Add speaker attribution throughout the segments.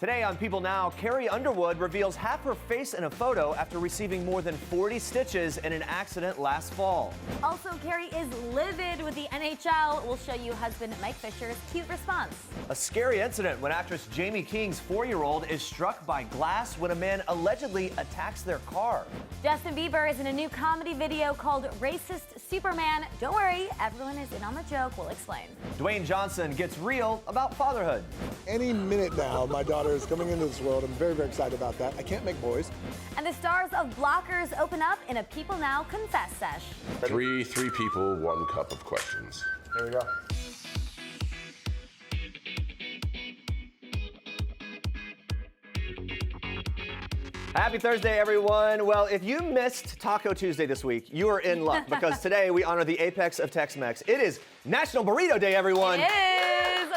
Speaker 1: Today on People Now, Carrie Underwood reveals half her face in a photo after receiving more than 40 stitches in an accident last fall.
Speaker 2: Also, Carrie is livid with the NHL. We'll show you husband Mike Fisher's cute response.
Speaker 1: A scary incident when actress Jamie King's 4-year-old is struck by glass when a man allegedly attacks their car.
Speaker 2: Justin Bieber is in a new comedy video called Racist Superman. Don't worry, everyone is in on the joke. We'll explain.
Speaker 1: Dwayne Johnson gets real about fatherhood.
Speaker 3: Any minute now, my daughter is coming into this world. I'm very, very excited about that. I can't make boys.
Speaker 2: And the stars of Blockers open up in a People Now Confess Sesh.
Speaker 4: Three people, 1 cup of questions.
Speaker 3: Here we go.
Speaker 1: Happy Thursday, everyone. Well, if you missed Taco Tuesday this week, you are in luck because today we honor the apex of Tex-Mex. It is National Burrito Day, everyone.
Speaker 2: It is.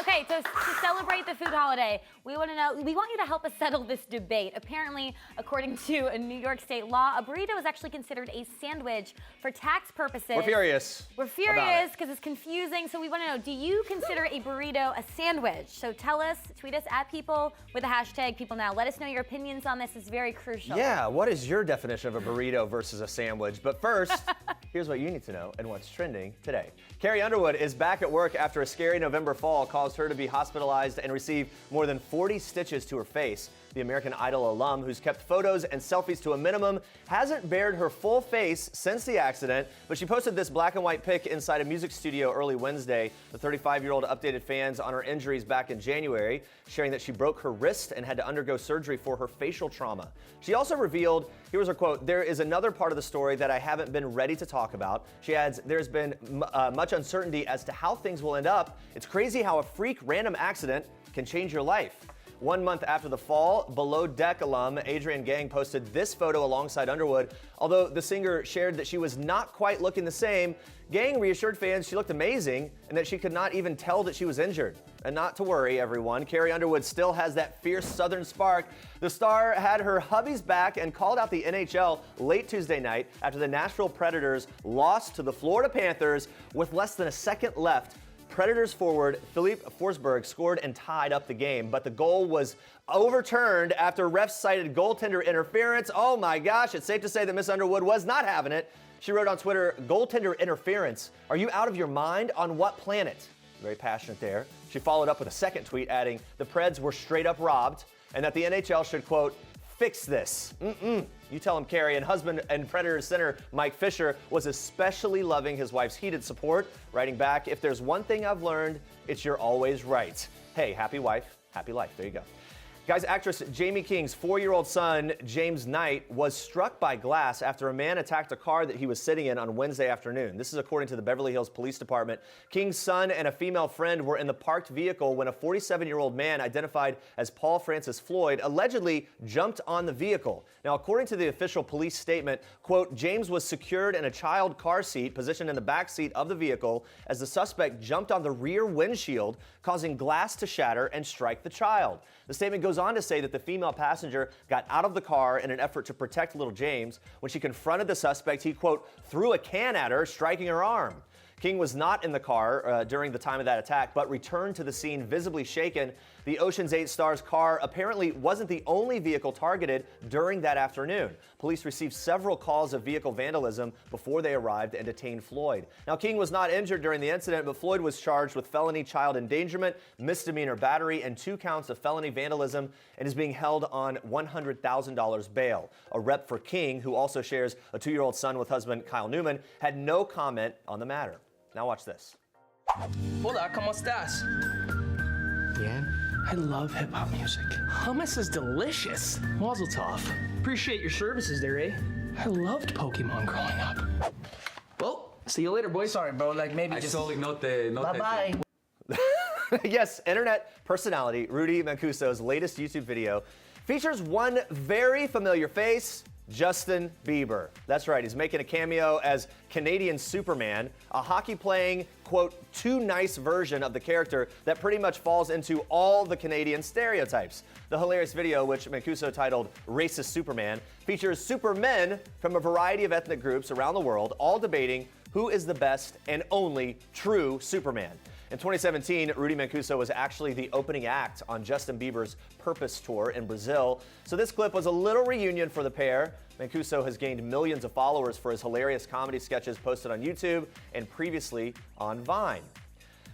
Speaker 2: Okay, so to celebrate the food holiday, we want you to help us settle this debate. Apparently, according to a New York state law, a burrito is actually considered a sandwich for tax purposes.
Speaker 1: We're furious.
Speaker 2: We're furious because it's confusing. So we want to know, do you consider a burrito a sandwich? So tell us, tweet us at People with the hashtag PeopleNow. Let us know your opinions on this. It's very crucial.
Speaker 1: Yeah, what is your definition of a burrito versus a sandwich? But first, here's what you need to know and what's trending today. Carrie Underwood is back at work after a scary November fall caused her to be hospitalized and receive more than 40 stitches to her face. The American Idol alum, who's kept photos and selfies to a minimum, hasn't bared her full face since the accident, but she posted this black and white pic inside a music studio early Wednesday. The 35-year-old updated fans on her injuries back in January, sharing that she broke her wrist and had to undergo surgery for her facial trauma. She also revealed, here was her quote, "There is another part of the story that I haven't been ready to talk about." She adds, "There's been much uncertainty as to how things will end up. It's crazy how a freak random accident can change your life." 1 month after the fall, Below Deck alum Adrian Gang posted this photo alongside Underwood. Although the singer shared that she was not quite looking the same, Gang reassured fans she looked amazing and that she could not even tell that she was injured. And not to worry, everyone, Carrie Underwood still has that fierce Southern spark. The star had her hubby's back and called out the NHL late Tuesday night after the Nashville Predators lost to the Florida Panthers with less than a second left. Predators forward Philippe Forsberg scored and tied up the game, but the goal was overturned after refs cited goaltender interference. Oh my gosh, it's safe to say that Miss Underwood was not having it. She wrote on Twitter, "Goaltender interference? Are you out of your mind? On what planet?" Very passionate there. She followed up with a second tweet adding, "The Preds were straight up robbed," and that the NHL should, quote, "fix this." You tell him, Carrie. And husband and Predators center Mike Fisher was especially loving his wife's heated support, writing back, "If there's one thing I've learned, it's you're always right." Hey, happy wife, happy life. There you go. Guys, actress Jamie King's 4-year-old son, James Knight, was struck by glass after a man attacked a car that he was sitting in on Wednesday afternoon. This is according to the Beverly Hills Police Department. King's son and a female friend were in the parked vehicle when a 47-year-old man identified as Paul Francis Floyd allegedly jumped on the vehicle. Now, according to the official police statement, quote, "James was secured in a child car seat positioned in the back seat of the vehicle as the suspect jumped on the rear windshield, causing glass to shatter and strike the child." The statement goes on to say that the female passenger got out of the car in an effort to protect little James. When she confronted the suspect, he, quote, "threw a can at her, striking her arm." King was not in the car during the time of that attack, but returned to the scene visibly shaken. The Ocean's 8 star's car apparently wasn't the only vehicle targeted during that afternoon. Police received several calls of vehicle vandalism before they arrived and detained Floyd. Now, King was not injured during the incident, but Floyd was charged with felony child endangerment, misdemeanor battery, and 2 counts of felony vandalism and is being held on $100,000 bail. A rep for King, who also shares a 2-year-old son with husband Kyle Newman, had no comment on the matter. Now watch this.
Speaker 5: Hola, ¿cómo estás?
Speaker 6: Bien.
Speaker 5: I love hip-hop music. Hummus is delicious. Mazel tov. Appreciate your services there, eh? I loved Pokemon growing up. Well, see you later, boys. Sorry, bro. Like, maybe just... Bye-bye.
Speaker 1: Yes, internet personality Rudy Mancuso's latest YouTube video features one very familiar face, Justin Bieber. That's right, he's making a cameo as Canadian Superman, a hockey-playing, quote, too nice version of the character that pretty much falls into all the Canadian stereotypes. The hilarious video, which Mancuso titled Racist Superman, features supermen from a variety of ethnic groups around the world, all debating who is the best and only true Superman. In 2017, Rudy Mancuso was actually the opening act on Justin Bieber's Purpose Tour in Brazil. So this clip was a little reunion for the pair. Mancuso has gained millions of followers for his hilarious comedy sketches posted on YouTube and previously on Vine.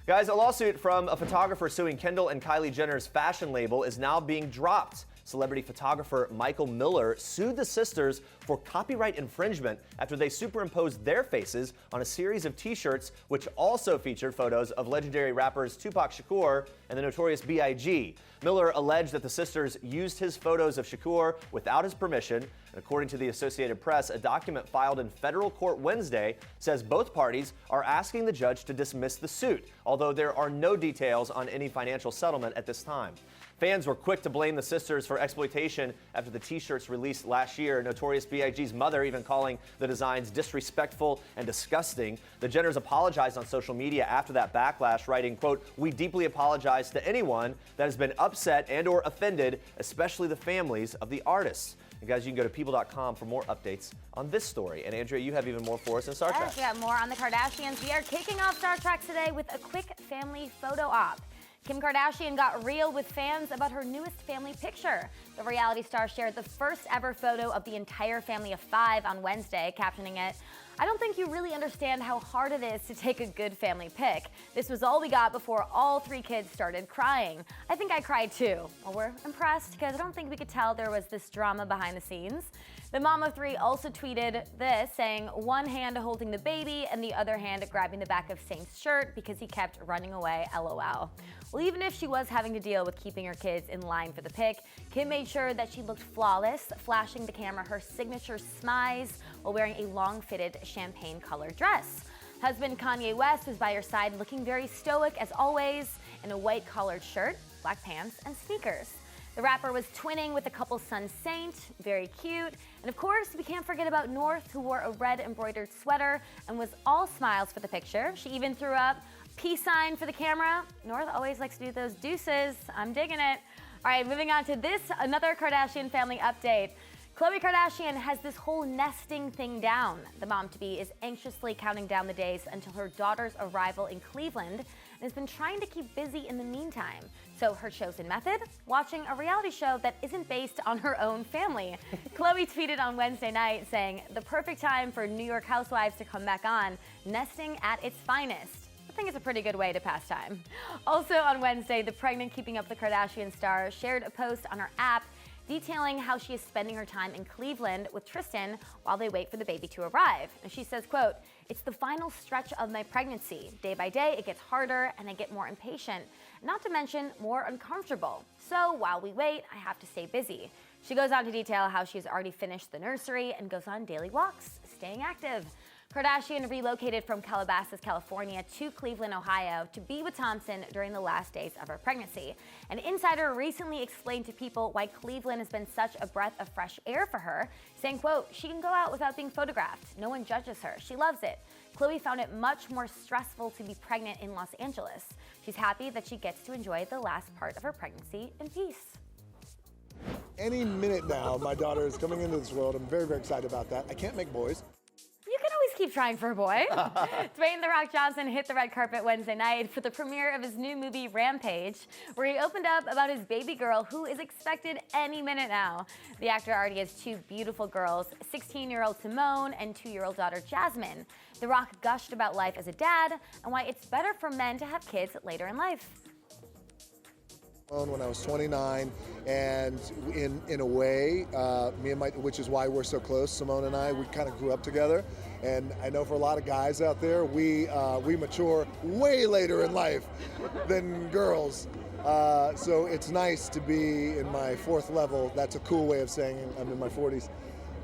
Speaker 1: Guys, a lawsuit from a photographer suing Kendall and Kylie Jenner's fashion label is now being dropped. Celebrity photographer Michael Miller sued the sisters for copyright infringement after they superimposed their faces on a series of t-shirts which also featured photos of legendary rappers Tupac Shakur and the Notorious B.I.G. Miller alleged that the sisters used his photos of Shakur without his permission, and according to the Associated Press, a document filed in federal court Wednesday says both parties are asking the judge to dismiss the suit, although there are no details on any financial settlement at this time. Fans were quick to blame the sisters for exploitation after the t-shirts released last year, Notorious B.I.G.'s mother even calling the designs disrespectful and disgusting. The Jenners apologized on social media after that backlash, writing, quote, "We deeply apologize to anyone that has been upset and or offended, especially the families of the artists." And guys, you can go to people.com for more updates on this story. And Andrea, you have even more for us in Star Trek.
Speaker 2: Yes, we got more on the Kardashians. We are kicking off Star Trek today with a quick family photo op. Kim Kardashian got real with fans about her newest family picture. The reality star shared the first ever photo of the entire family of 5 on Wednesday, captioning it, "I don't think you really understand how hard it is to take a good family pic. This was all we got before all 3 kids started crying. I think I cried too." Well, we're impressed because I don't think we could tell there was this drama behind the scenes. The mom of 3 also tweeted this, saying one hand holding the baby and the other hand grabbing the back of Saint's shirt because he kept running away, LOL. Well, even if she was having to deal with keeping her kids in line for the pic, Kim made sure that she looked flawless, flashing the camera her signature smize while wearing a long-fitted champagne-colored dress. Husband Kanye West was by her side looking very stoic as always in a white collared shirt, black pants, and sneakers. The rapper was twinning with the couple's son Saint, very cute. And of course, we can't forget about North, who wore a red embroidered sweater and was all smiles for the picture. She even threw up peace sign for the camera. North always likes to do those deuces. I'm digging it. All right, moving on to this, another Kardashian family update. Khloe Kardashian has this whole nesting thing down. The mom-to-be is anxiously counting down the days until her daughter's arrival in Cleveland and has been trying to keep busy in the meantime. So her chosen method? Watching a reality show that isn't based on her own family. Khloe tweeted on Wednesday night saying, "The perfect time for New York Housewives to come back on, nesting at its finest." I think it's a pretty good way to pass time. Also on Wednesday, the pregnant Keeping Up the Kardashian star shared a post on her app detailing how she is spending her time in Cleveland with Tristan while they wait for the baby to arrive. And she says, quote, "It's the final stretch of my pregnancy. Day by day, it gets harder and I get more impatient, not to mention more uncomfortable. So while we wait, I have to stay busy." She goes on to detail how she's already finished the nursery and goes on daily walks, staying active. Kardashian relocated from Calabasas, California to Cleveland, Ohio to be with Thompson during the last days of her pregnancy. An insider recently explained to People why Cleveland has been such a breath of fresh air for her, saying, quote, "She can go out without being photographed. No one judges her. She loves it. Khloe found it much more stressful to be pregnant in Los Angeles. She's happy that she gets to enjoy the last part of her pregnancy in peace."
Speaker 3: Any minute now, my daughter is coming into this world. I'm very, very excited about that. I can't make boys.
Speaker 2: You can always keep trying for a boy. Dwayne "The Rock" Johnson hit the red carpet Wednesday night for the premiere of his new movie Rampage, where he opened up about his baby girl who is expected any minute now. The actor already has 2 beautiful girls, 16-year-old Simone and 2-year-old daughter Jasmine. The Rock gushed about life as a dad and why it's better for men to have kids later in life.
Speaker 3: When I was 29, and in a way, which is why we're so close, Simone and I, we kind of grew up together. And I know for a lot of guys out there, we mature way later in life than girls. So it's nice to be in my 4th level. That's a cool way of saying I'm in my 40s,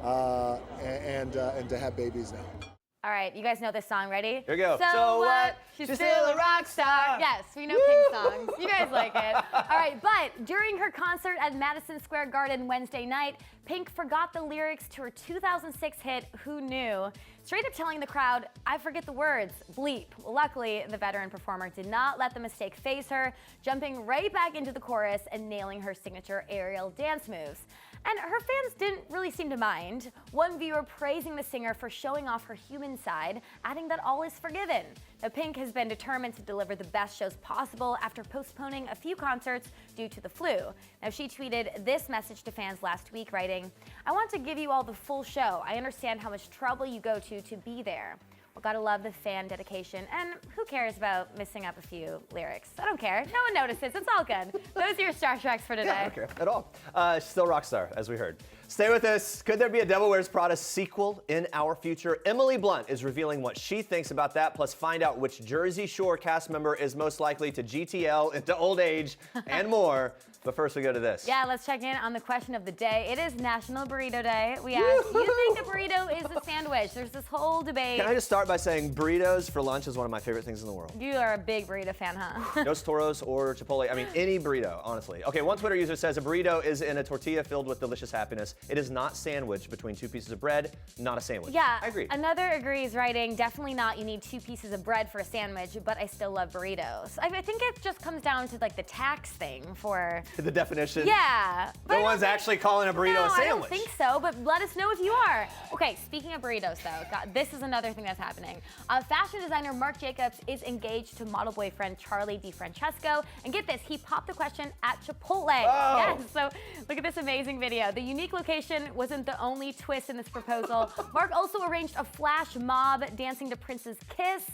Speaker 3: and to have babies now.
Speaker 2: All right, you guys know this song, ready?
Speaker 1: Here we go.
Speaker 2: So what? She's still a rock star. Yes, we know Pink songs. You guys like it. All right, but during her concert at Madison Square Garden Wednesday night, Pink forgot the lyrics to her 2006 hit, Who Knew? straight up telling the crowd, I forget the words, bleep. Well, luckily, the veteran performer did not let the mistake faze her, jumping right back into the chorus and nailing her signature aerial dance moves. And her fans didn't really seem to mind. One viewer praising the singer for showing off her human side, adding that all is forgiven. Now, Pink has been determined to deliver the best shows possible after postponing a few concerts due to the flu. Now, she tweeted this message to fans last week, writing, I want to give you all the full show. I understand how much trouble you go to be there. Well, gotta love the fan dedication, and who cares about missing up a few lyrics? I don't care. No one notices. It's all good. Those are your Star Treks for today.
Speaker 1: Yeah, I don't care at all. Still rock star, as we heard. Stay with us. Could there be a Devil Wears Prada sequel in our future? Emily Blunt is revealing what she thinks about that, plus find out which Jersey Shore cast member is most likely to GTL into old age and more. But first, we go to this.
Speaker 2: Yeah, let's check in on the question of the day. It is National Burrito Day. We asked, do you think a burrito is a sandwich? There's this whole debate.
Speaker 1: Can I just start by saying burritos for lunch is one of my favorite things in the world.
Speaker 2: You are a big burrito fan, huh?
Speaker 1: Dos Toros or Chipotle. I mean, any burrito, honestly. Okay, one Twitter user says a burrito is in a tortilla filled with delicious happiness. It is not sandwiched between two pieces of bread, not a sandwich.
Speaker 2: Yeah,
Speaker 1: I agree.
Speaker 2: Another agrees, writing, definitely not. You need two pieces of bread for a sandwich, but I still love burritos. I think it just comes down to like the tax thing for
Speaker 1: The definition.
Speaker 2: Yeah. But
Speaker 1: No one's actually calling a burrito a sandwich.
Speaker 2: I don't think so, but let us know if you are. Okay, speaking of burritos though, God, this is another thing that's happening. Fashion designer Marc Jacobs is engaged to model boyfriend Charlie DiFrancesco. And get this, he popped the question at Chipotle.
Speaker 1: Oh.
Speaker 2: Yes, so look at this amazing video. The unique location wasn't the only twist in this proposal. Marc also arranged a flash mob dancing to Prince's Kiss.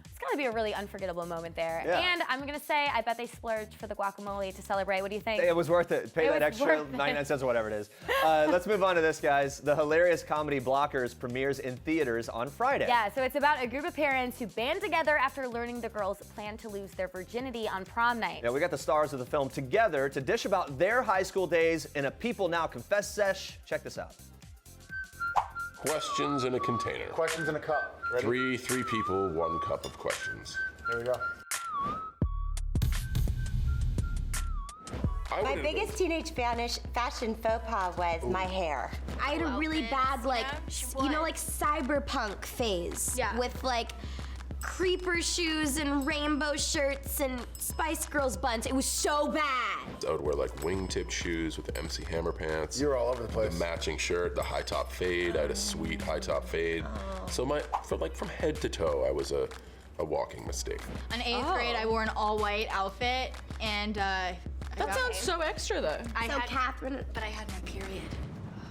Speaker 2: It's gonna be a really unforgettable moment there.
Speaker 1: Yeah.
Speaker 2: And I'm gonna say, I bet they splurged for the guacamole to celebrate. What do you think?
Speaker 1: It was worth it. Pay
Speaker 2: It
Speaker 1: that
Speaker 2: was
Speaker 1: extra
Speaker 2: worth it.
Speaker 1: 99 cents or whatever it is. Let's move on to this, guys. The hilarious comedy Blockers premieres in theaters on Friday.
Speaker 2: Yeah, so it's about a group of parents who band together after learning the girls plan to lose their virginity on prom night.
Speaker 1: Yeah, we got the stars of the film together to dish about their high school days in a People Now Confess sesh. Check this out.
Speaker 4: Questions in a container.
Speaker 3: Questions in a cup. Ready?
Speaker 4: Three people, 1 cup of questions.
Speaker 3: Here we go.
Speaker 7: My biggest teenage fashion faux pas was my hair.
Speaker 8: I had a really bad, like, like cyberpunk phase.
Speaker 9: Yeah.
Speaker 8: With like creeper shoes and rainbow shirts and Spice Girls buns. It was so bad.
Speaker 4: I would wear like wingtip shoes with MC Hammer pants.
Speaker 3: You were all over the place.
Speaker 4: The matching shirt, the high top fade. I had a sweet high top fade. So from head to toe, I was a walking mistake.
Speaker 9: In 8th grade, I wore an all-white outfit, and
Speaker 10: That sounds so extra, though.
Speaker 8: Catherine.
Speaker 9: But I had my period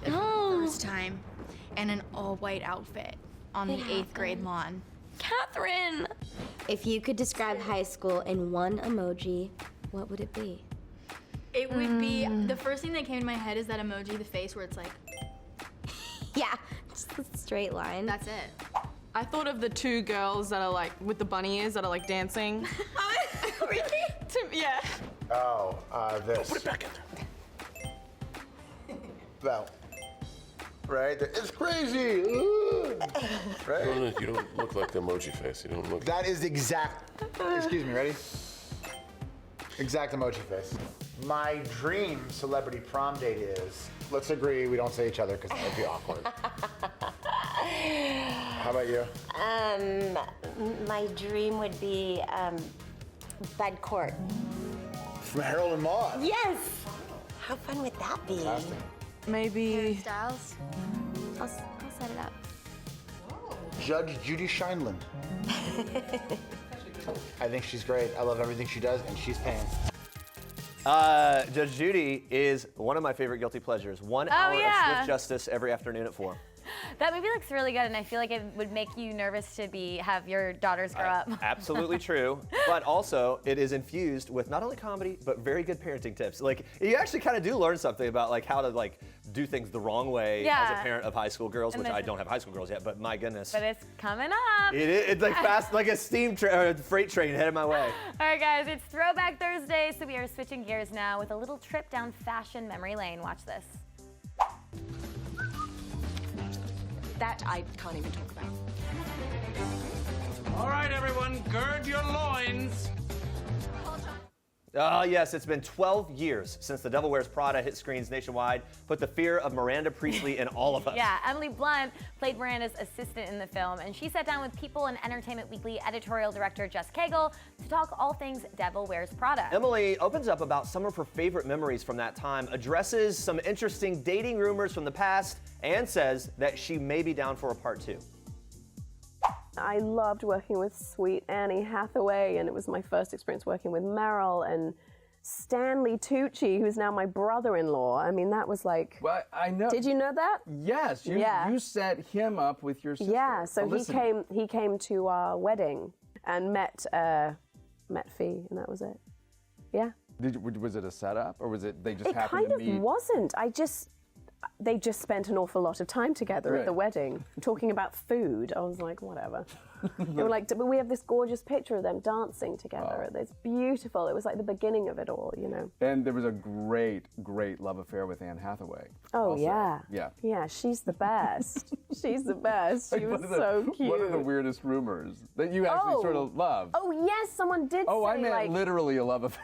Speaker 9: for the first time, and an all-white outfit on the 8th grade lawn.
Speaker 8: Catherine! If you could describe high school in one emoji, what would it be?
Speaker 9: It would be, the first thing that came to my head is that emoji, the face where it's like,
Speaker 8: Yeah, just a straight line.
Speaker 9: that's it.
Speaker 10: I thought of the two girls that are like, with the bunny ears that are like dancing.
Speaker 8: Really?
Speaker 10: Yeah.
Speaker 3: Oh, this.
Speaker 4: Put it back in there.
Speaker 3: That. Right? It's crazy. Ooh. Right?
Speaker 4: No, you don't look like the emoji face. You don't look.
Speaker 11: That is the exact, excuse me, ready? Exact emoji face. My dream celebrity prom date is, let's agree we don't say each other because that would be awkward. How about you?
Speaker 7: My dream would be Bud Court.
Speaker 11: From Harold and Maude.
Speaker 7: Yes! How fun would that be?
Speaker 11: Fantastic.
Speaker 10: Maybe.
Speaker 9: Styles?
Speaker 8: I'll set it up.
Speaker 11: Judge Judy Shineland. I think she's great. I love everything she does, and she's paying.
Speaker 1: Judge Judy is one of my favorite guilty pleasures. 1 hour of Swift Justice every afternoon at 4.
Speaker 2: That movie looks really good, and I feel like it would make you nervous to have your daughters grow up.
Speaker 1: Absolutely true. But also, it is infused with not only comedy, but very good parenting tips. Like, you actually kind of do learn something about like how to like do things the wrong way as a parent of high school girls, which I don't have high school girls yet, but my goodness.
Speaker 2: But it's coming up.
Speaker 1: It's like fast, like a freight train headed my way.
Speaker 2: All right, guys, it's Throwback Thursday, so we are switching gears now with a little trip down fashion memory lane. Watch this.
Speaker 10: That I can't even talk about.
Speaker 12: All right, everyone, gird your loins.
Speaker 1: Oh, yes, it's been 12 years since The Devil Wears Prada hit screens nationwide, put the fear of Miranda Priestley in all of us.
Speaker 2: Yeah, Emily Blunt played Miranda's assistant in the film, and she sat down with People and Entertainment Weekly editorial director Jess Cagle to talk all things Devil Wears Prada.
Speaker 1: Emily opens up about some of her favorite memories from that time, addresses some interesting dating rumors from the past, and says that she may be down for a part 2.
Speaker 12: I loved working with sweet Annie Hathaway, and it was my first experience working with Meryl and Stanley Tucci, who's now my brother-in-law. I mean, that was like...
Speaker 13: Well, I know.
Speaker 12: Did you know that?
Speaker 13: Yes, you set him up with your sister.
Speaker 12: Yeah, so he came to our wedding and met Fee, and that was it. Yeah.
Speaker 13: Was it a setup, or was it they just happened to meet?
Speaker 12: It kind of wasn't. They just spent an awful lot of time together at the wedding, talking about food. I was like, whatever. They were like, but we have this gorgeous picture of them dancing together. It's beautiful. It was like the beginning of it all, you know.
Speaker 13: And there was a great, great love affair with Anne Hathaway.
Speaker 12: Oh,
Speaker 13: also.
Speaker 12: yeah.
Speaker 13: Yeah.
Speaker 12: Yeah, she's the best. She's the best. She was so cute.
Speaker 13: One of the weirdest rumors that you actually sort of love.
Speaker 12: Oh, yes, someone did say,
Speaker 13: I meant literally a love affair.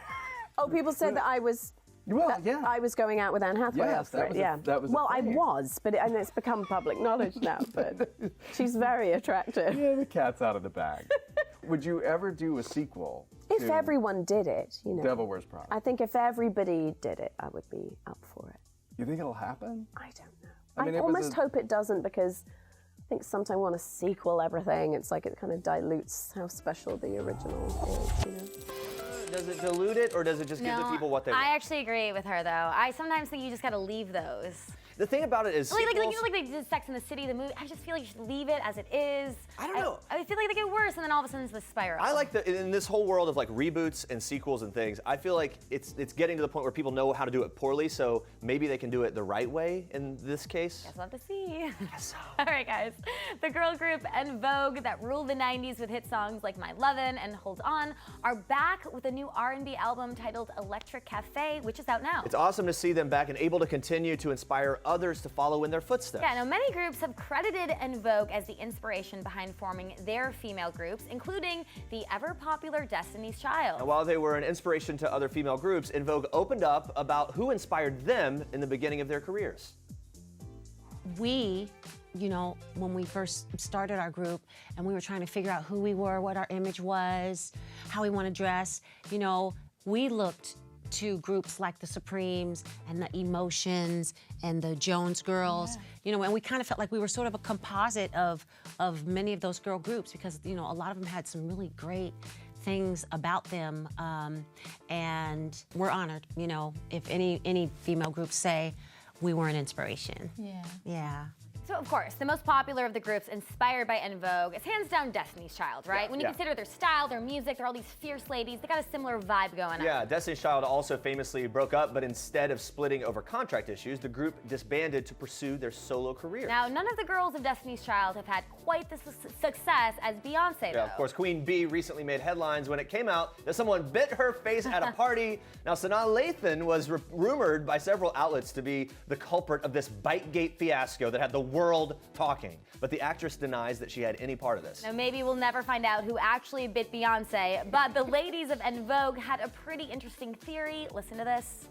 Speaker 12: Oh, people said that I was...
Speaker 13: Well, yeah.
Speaker 12: I was going out with Anne Hathaway after it,
Speaker 13: that was
Speaker 12: well, I was, but it's become public knowledge now, but she's very attractive.
Speaker 13: Yeah, the cat's out of the bag. Would you ever do a sequel
Speaker 12: If everyone did it, you know.
Speaker 13: Devil Wears Prada?
Speaker 12: I think if everybody did it, I would be up for it.
Speaker 13: You think it'll happen?
Speaker 12: I don't know. I almost hope it doesn't, because I think sometimes we want to sequel everything. It's like it kind of dilutes how special the original is, you know.
Speaker 1: Does it dilute it, or does it just give the people what they want?
Speaker 2: I actually agree with her, though. I sometimes think you just gotta leave those.
Speaker 1: The thing about it is,
Speaker 2: like they did Sex and the City, the movie. I just feel like you should leave it as it is.
Speaker 1: I don't know.
Speaker 2: I feel like they get worse, and then all of a sudden it's the spiral.
Speaker 1: I like in this whole world of like reboots and sequels and things, I feel like it's getting to the point where people know how to do it poorly, so maybe they can do it the right way in this case.
Speaker 2: Guess we'll have to see.
Speaker 1: Guess so.
Speaker 2: All right, guys. The girl group and Vogue that ruled the 90s with hit songs like My Lovin' and Hold On are back with a new R&B album titled Electric Cafe, which is out now.
Speaker 1: It's awesome to see them back and able to continue to inspire others to follow in their footsteps.
Speaker 2: Yeah, now many groups have credited En Vogue as the inspiration behind forming their female groups, including the ever-popular Destiny's Child.
Speaker 1: And while they were an inspiration to other female groups, En Vogue opened up about who inspired them in the beginning of their careers.
Speaker 14: We, you know, when we first started our group and we were trying to figure out who we were, what our image was, how we want to dress, you know, we looked to groups like the Supremes and the Emotions and the Jones Girls, you know, and we kind of felt like we were sort of a composite of many of those girl groups, because, you know, a lot of them had some really great things about them, and we're honored, you know, if any female groups say we were an inspiration. Yeah.
Speaker 2: So, of course, the most popular of the groups inspired by En Vogue is hands down Destiny's Child, right? When you consider their style, their music, they're all these fierce ladies. They got a similar vibe going on.
Speaker 1: Yeah, Destiny's Child also famously broke up, but instead of splitting over contract issues, the group disbanded to pursue their solo careers.
Speaker 2: Now, none of the girls of Destiny's Child have had quite the success as Beyonce, though.
Speaker 1: Yeah, of course, Queen Bee recently made headlines when it came out that someone bit her face at a party. Now, Sanaa Lathan was rumored by several outlets to be the culprit of this Bitegate fiasco that had the world talking. But the actress denies that she had any part of this.
Speaker 2: Now, maybe we'll never find out who actually bit Beyonce, but the ladies of En Vogue had a pretty interesting theory. Listen to this.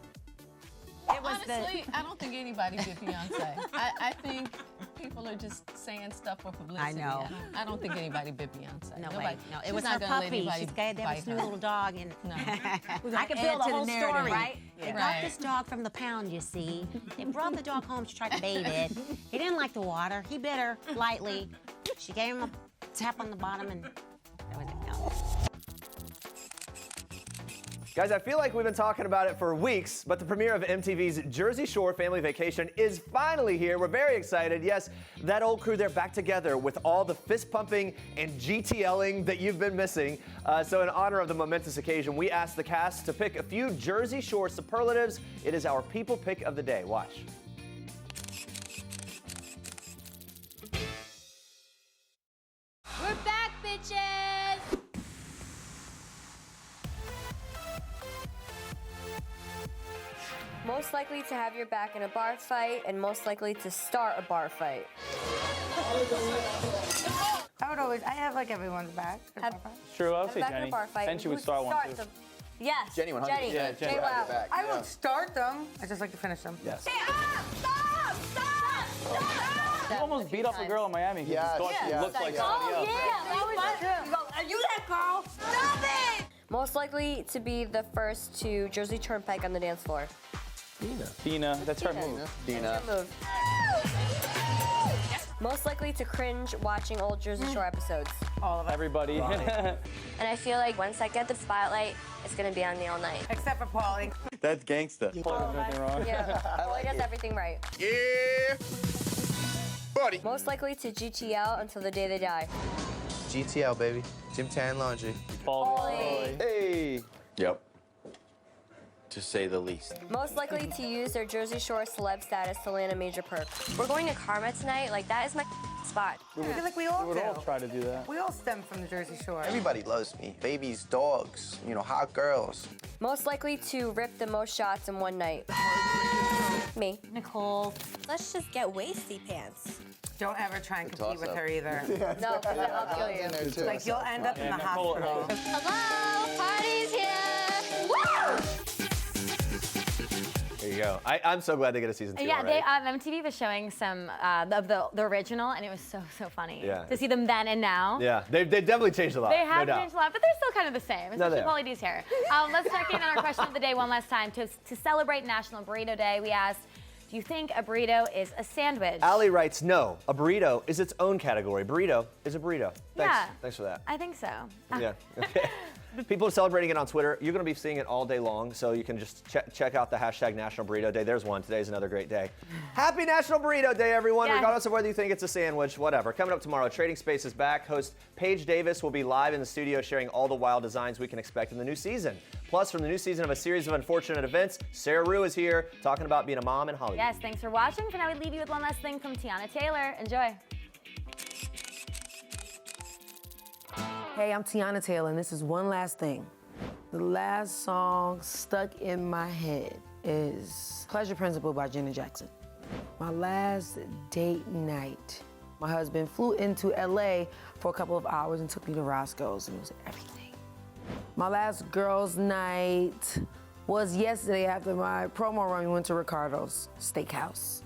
Speaker 15: Honestly, I don't think anybody bit Beyonce. I think people are just saying stuff for publicity.
Speaker 14: I know.
Speaker 15: I don't think anybody bit Beyonce.
Speaker 14: No
Speaker 15: Nobody,
Speaker 14: way. No, it was her puppy. She's got that sweet little dog, and
Speaker 15: no.
Speaker 14: I could build a whole story.
Speaker 15: Right?
Speaker 14: They got this dog from the pound, you see. They brought the dog home to try to bathe it. He didn't like the water. He bit her lightly. She gave him a tap on the bottom, and that was it. No.
Speaker 1: Guys, I feel like we've been talking about it for weeks, but the premiere of MTV's Jersey Shore Family Vacation is finally here. We're very excited. Yes, that old crew, they're back together with all the fist pumping and GTLing that you've been missing. So in honor of the momentous occasion, we asked the cast to pick a few Jersey Shore superlatives. It is our People Pick of the Day. Watch.
Speaker 8: We're back, bitches!
Speaker 16: Most likely to have your back in a bar fight, and most likely to start a bar fight.
Speaker 17: I have like everyone's back.
Speaker 18: True, I'll say
Speaker 16: back in
Speaker 18: Jenny.
Speaker 16: a bar fight.
Speaker 18: Then she would
Speaker 16: Who
Speaker 18: start one too.
Speaker 16: the
Speaker 2: Yes.
Speaker 17: Jenny 100.
Speaker 2: Jenny.
Speaker 17: Yeah, Jenny.
Speaker 2: Wow.
Speaker 17: Back.
Speaker 18: I won't start them. I just like to finish them.
Speaker 13: Yes.
Speaker 17: You almost beat up a girl in Miami who just thought she looked like somebody else.
Speaker 2: that was true.
Speaker 18: You go, are you that girl? Stop it!
Speaker 16: Most likely to be the first to Jersey Turnpike on the dance floor.
Speaker 17: Dina. That's her move.
Speaker 16: Dina. Move. Most likely to cringe watching old Jersey Shore episodes.
Speaker 18: All of us.
Speaker 17: Everybody.
Speaker 16: And I feel like once I get the spotlight, it's gonna be on me all night.
Speaker 18: Except for Paulie.
Speaker 17: That's gangsta.
Speaker 16: Yeah, Paulie does everything right.
Speaker 17: Yeah. Buddy.
Speaker 16: Most likely to GTL until the day they die.
Speaker 6: GTL, baby. Gym Tan Laundry.
Speaker 16: Paulie.
Speaker 17: Hey.
Speaker 6: Yep. To say the least.
Speaker 16: Most likely to use their Jersey Shore celeb status to land a major perk. We're going to Karma tonight. Like, that is my spot.
Speaker 18: I feel like we all
Speaker 17: We would
Speaker 18: do.
Speaker 17: all try to do that.
Speaker 18: We all stem from the Jersey Shore.
Speaker 6: Everybody loves me. Babies, dogs, hot girls.
Speaker 16: Most likely to rip the most shots in one night. Me.
Speaker 2: Nicole.
Speaker 7: Let's just get wasty pants.
Speaker 18: Don't ever try and compete with her either.
Speaker 16: No, because I'll kill you.
Speaker 18: Like, you'll end up in the
Speaker 17: Nicole,
Speaker 18: hospital.
Speaker 8: Hello, party's here. Woo!
Speaker 1: There you go. I'm so glad they get a season 2
Speaker 2: Yeah,
Speaker 1: already.
Speaker 2: MTV was showing some of the original, and it was so funny.
Speaker 1: Yeah.
Speaker 2: To see them then and now.
Speaker 1: Yeah, they've definitely changed a lot.
Speaker 2: They have
Speaker 1: no doubt.
Speaker 2: changed a lot, but they're still kind of the same,
Speaker 1: No,
Speaker 2: especially
Speaker 1: they are.
Speaker 2: Pauly D's hair. Let's check in on our question of the day one last time. To celebrate National Burrito Day, we asked, do you think a burrito is a sandwich?
Speaker 1: Allie writes, no, a burrito is its own category. Burrito is a burrito. Thanks.
Speaker 2: Yeah.
Speaker 1: Thanks for that.
Speaker 2: I think so.
Speaker 1: Yeah. Okay. People are celebrating it on Twitter. You're going to be seeing it all day long, so you can just check out the hashtag National Burrito Day. There's one. Today's another great day. Happy National Burrito Day, everyone,
Speaker 2: Yeah.
Speaker 1: regardless of whether you think it's a sandwich, whatever. Coming up tomorrow, Trading Space is back. Host Paige Davis will be live in the studio sharing all the wild designs we can expect in the new season. Plus, from the new season of A Series of Unfortunate Events, Sarah Rue is here talking about being a mom in Hollywood.
Speaker 2: Yes, thanks for watching. For now, we leave you with one last thing from Tiana Taylor. Enjoy.
Speaker 19: Hey, I'm Tiana Taylor, and this is one last thing. The last song stuck in my head is Pleasure Principle by Janet Jackson. My last date night, my husband flew into LA for a couple of hours and took me to Roscoe's, and it was everything. My last girls' night was yesterday after my promo run. We went to Ricardo's Steakhouse.